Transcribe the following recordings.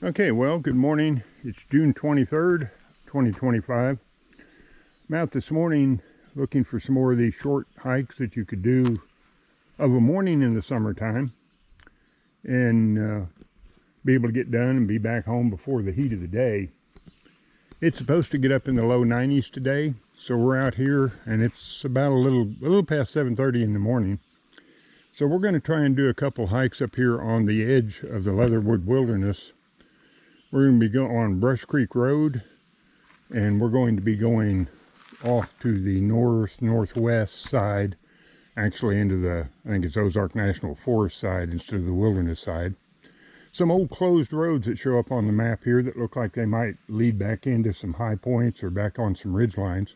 Okay, well, good morning. It's June 23rd, 2025. I'm out this morning looking for some more of these short hikes that you could do of a morning in the summertime and be able to get done and be back home before the heat of the day. It's supposed to get up in the low 90s today, so we're out here and it's about a little past 7:30 in the morning. So we're going to try and do a couple hikes up here on the edge of the Leatherwood Wilderness. We're going to be going on Brush Creek Road, and we're going to be going off to the northwest side, actually into the, I think it's Ozark National Forest side instead of the wilderness side. Some old closed roads that show up on the map here that look like they might lead back into some high points or back on some ridge lines.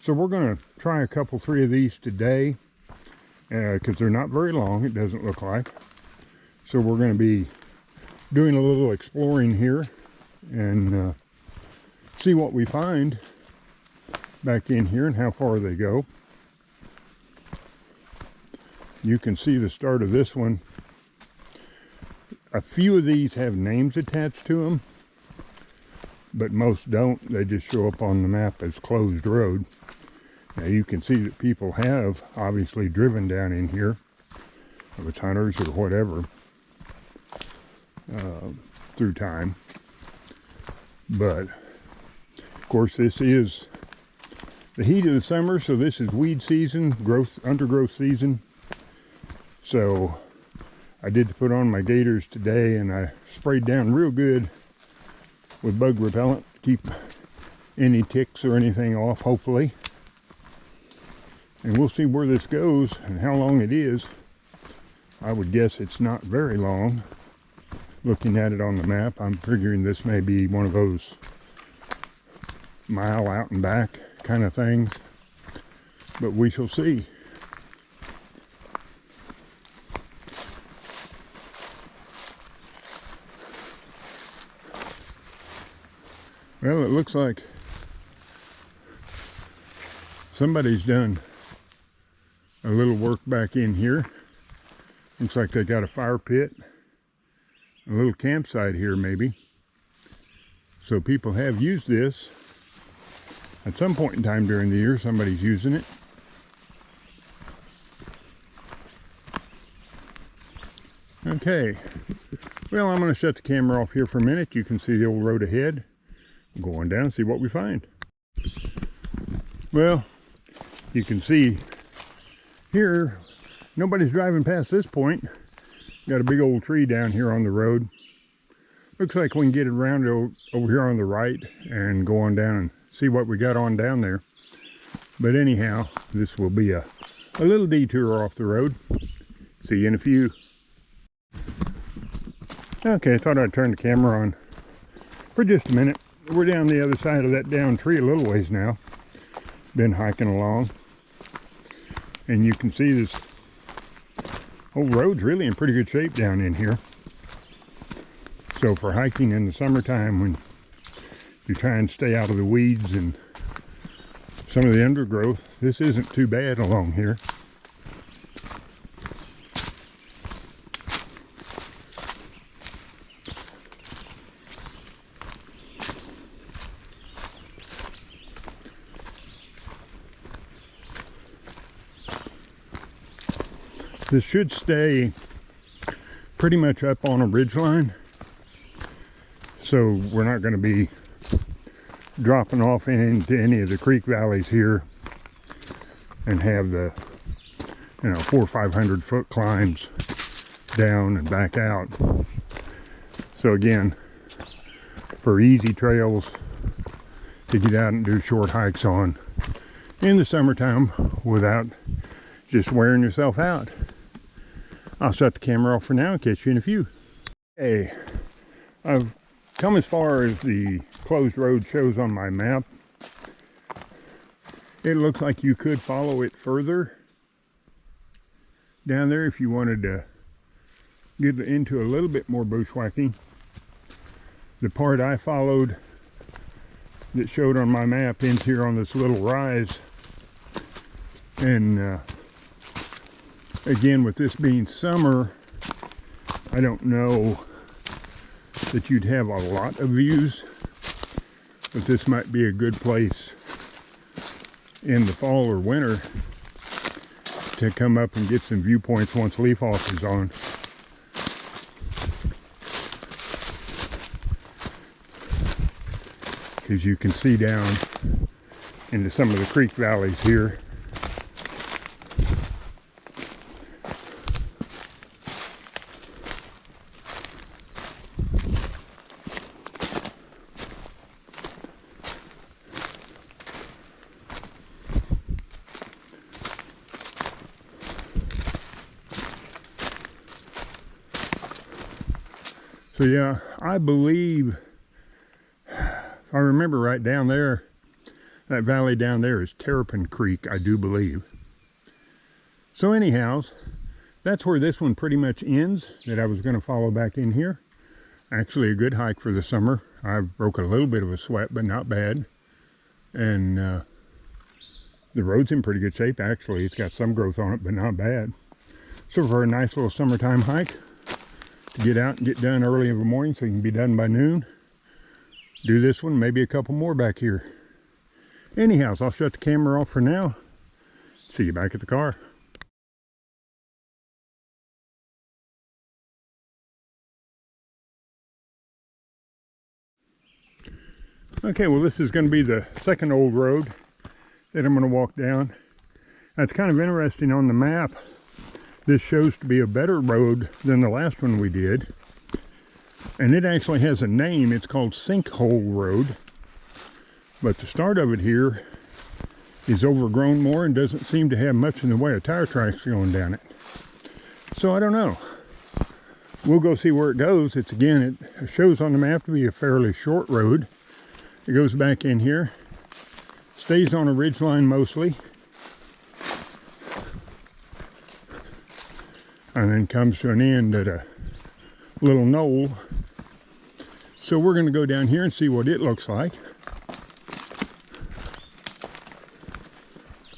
So we're going to try a couple, three of these today, because they're not very long, it doesn't look like. So we're going to be doing a little exploring here and see what we find back in here and how far they go. You can see the start of this one. A few of these have names attached to them, but most don't. They just show up on the map as closed road. Now you can see that people have obviously driven down in here, if it's hunters or whatever, through time. But of course this is the heat of the summer, so this is weed season, undergrowth season. So I did put on my gaiters today and I sprayed down real good with bug repellent to keep any ticks or anything off, hopefully. And we'll see where this goes and how long it is. I would guess it's not very long. Looking at it on the map, I'm figuring this may be one of those mile out and back kind of things, but we shall see. Well, it looks like somebody's done a little work back in here. Looks like they got a fire pit, a little campsite here maybe. So people have used this at some point in time during the year. Somebody's using it. Okay, well, I'm going to shut the camera off here for a minute. You can see the old road ahead. I'm going down and see what we find. Well, you can see here nobody's driving past this point. Got a big old tree down here on the road. Looks like we can get around over here on the right and go on down and see what we got on down there. But anyhow, this will be a little detour off the road. See you in a few. Okay, I thought I'd turn the camera on for just a minute. We're down the other side of that down tree a little ways now. Been hiking along. And you can see this whole road's really in pretty good shape down in here. So for hiking in the summertime, when you try and stay out of the weeds and some of the undergrowth, this isn't too bad along here. This should stay pretty much up on a ridge line, so we're not going to be dropping off into any of the creek valleys here and have the 400 or 500 foot climbs down and back out. So again, for easy trails to get out and do short hikes on in the summertime without just wearing yourself out. I'll shut the camera off for now and catch you in a few. Okay, I've come as far as the closed road shows on my map. It looks like you could follow it further down there if you wanted to get into a little bit more bushwhacking. The part I followed that showed on my map ends here on this little rise, and again, with this being summer, I don't know that you'd have a lot of views, but this might be a good place in the fall or winter to come up and get some viewpoints once leaf off is on. Because you can see down into some of the creek valleys here. So yeah, I believe, if I remember right, down there, that valley down there is Terrapin Creek, I do believe. So anyhow, that's where this one pretty much ends, that I was going to follow back in here. Actually a good hike for the summer. I've broken a little bit of a sweat, but not bad. And the road's in pretty good shape, actually. It's got some growth on it, but not bad. So for a nice little summertime hike, to get out and get done early in the morning so you can be done by noon. Do this one, maybe a couple more back here. Anyhow, I'll shut the camera off for now. See you back at the car. Okay, well this is going to be the second old road that I'm going to walk down. That's kind of interesting on the map. This shows to be a better road than the last one we did. And it actually has a name. It's called Sinkhole Road. But the start of it here is overgrown more and doesn't seem to have much in the way of tire tracks going down it. So I don't know. We'll go see where it goes. It's again, it shows on the map to be a fairly short road. It goes back in here. Stays on a ridge line mostly. And then comes to an end at a little knoll. So we're going to go down here and see what it looks like.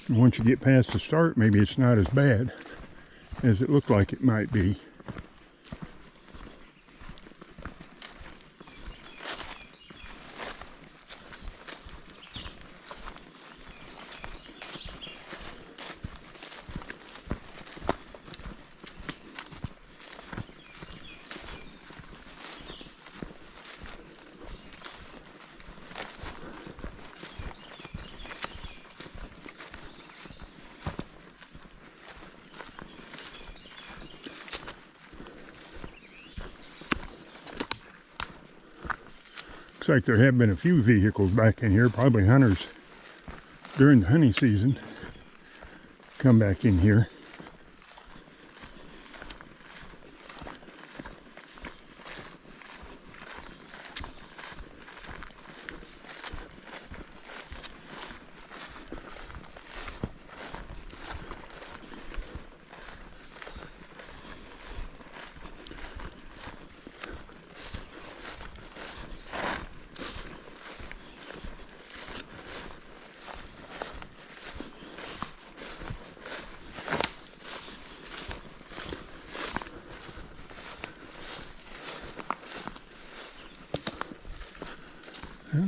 And once you get past the start, maybe it's not as bad as it looked like it might be. Looks like there have been a few vehicles back in here, probably hunters during the hunting season. Come back in here.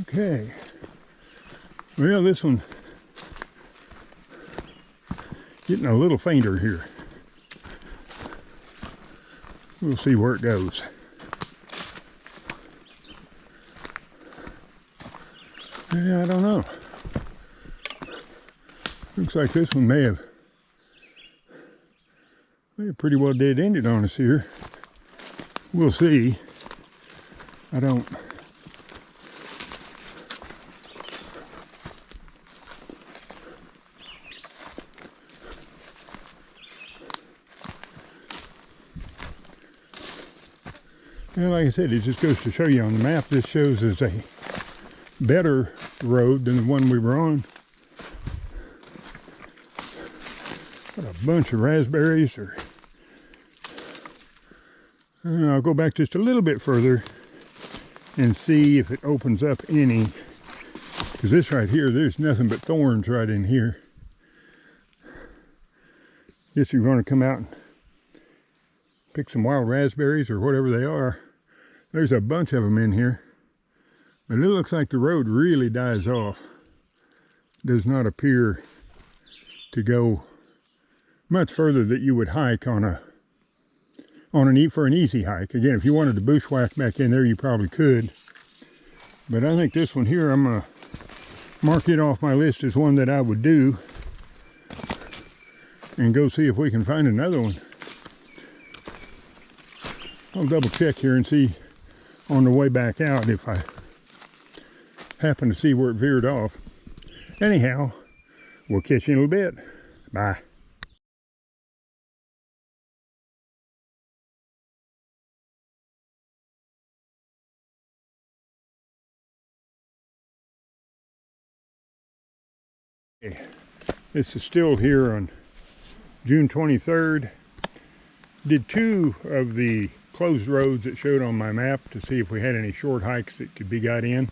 Okay, well this one getting a little fainter here. We'll see where it goes. Yeah, I don't know. Looks like this one may have pretty well dead ended on us here. We'll see. I don't. And like I said, it just goes to show you on the map, this shows as a better road than the one we were on. Got a bunch of raspberries. I'll go back just a little bit further and see if it opens up any. Because this right here, there's nothing but thorns right in here. Guess you're going to come out and pick some wild raspberries or whatever they are. There's a bunch of them in here, but it looks like the road really dies off. Does not appear to go much further that you would hike on for an easy hike. Again, if you wanted to bushwhack back in there, you probably could. But I think this one here, I'm gonna mark it off my list as one that I would do, and go see if we can find another one. I'll double check here and see on the way back out if I happen to see where it veered off. Anyhow, we'll catch you in a little bit. Bye. This is still here on June 23rd. Did two of the closed roads that showed on my map to see if we had any short hikes that could be got in.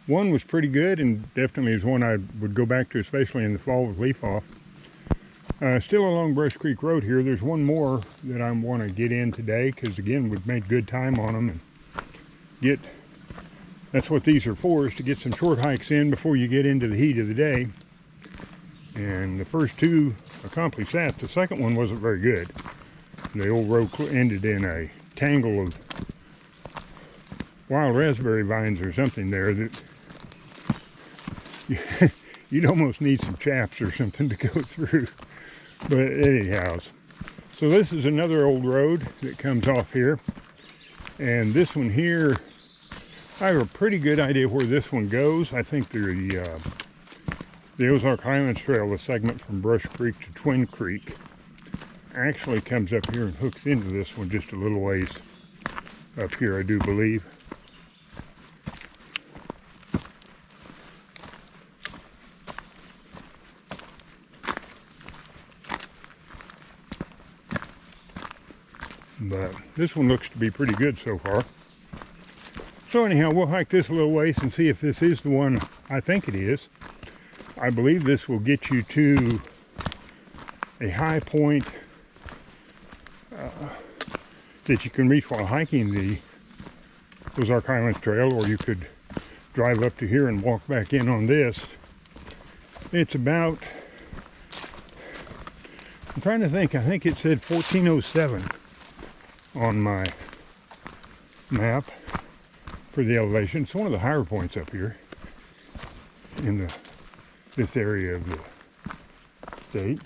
One was pretty good and definitely is one I would go back to, especially in the fall with leaf off. Still along Brush Creek Road here, there's one more that I want to get in today because, again, we've made good time on them. And that's what these are for, is to get some short hikes in before you get into the heat of the day. And the first two accomplished that. The second one wasn't very good. The old road ended in a tangle of wild raspberry vines or something there that you'd almost need some chaps or something to go through. But anyhow, so this is another old road that comes off here. And this one here, I have a pretty good idea where this one goes. I think the Ozark Highlands Trail, the segment from Brush Creek to Twin Creek, actually comes up here and hooks into this one just a little ways up here, I do believe. But this one looks to be pretty good so far. So anyhow, we'll hike this a little ways and see if this is the one I think it is. I believe this will get you to a high point that you can reach while hiking the Ozark Highlands Trail, or you could drive up to here and walk back in on this. It's about, I'm trying to think, I think it said 1407 on my map for the elevation. It's one of the higher points up here in this area of the state.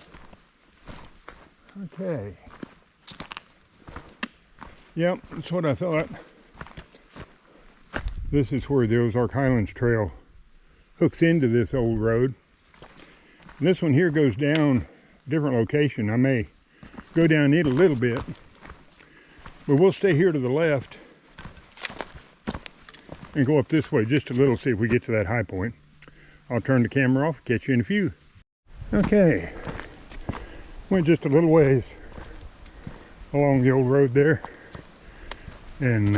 Okay. Yep, that's what I thought. This is where the Ozark Highlands Trail hooks into this old road. And this one here goes down a different location. I may go down it a little bit, but we'll stay here to the left and go up this way just a little, see if we get to that high point. I'll turn the camera off, catch you in a few. Okay, went just a little ways along the old road there, and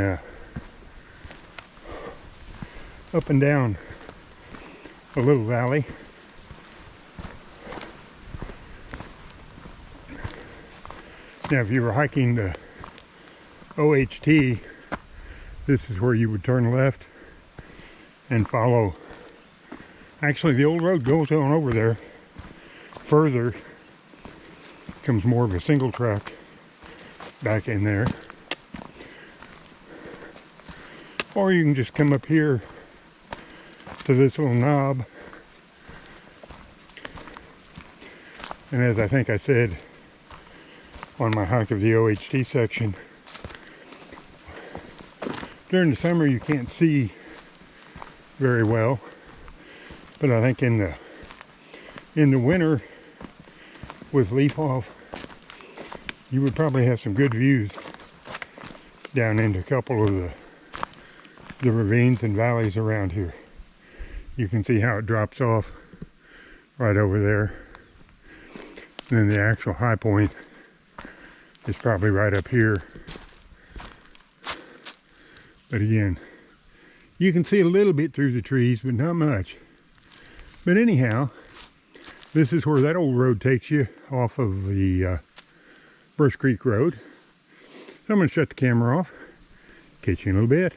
up and down a little valley. Now, if you were hiking the OHT, this is where you would turn left and follow. Actually, the old road goes on over there. Further comes more of a single track back in there. Or you can just come up here to this little knob. And as I think I said on my hike of the OHT section, during the summer you can't see very well, but I think in the winter with leaf off, you would probably have some good views down into a couple of the ravines and valleys around here. You can see how it drops off right over there. And then the actual high point is probably right up here. But again, you can see a little bit through the trees, but not much. But anyhow, this is where that old road takes you off of the Brush Creek Road. So I'm going to shut the camera off, Catch you in a little bit.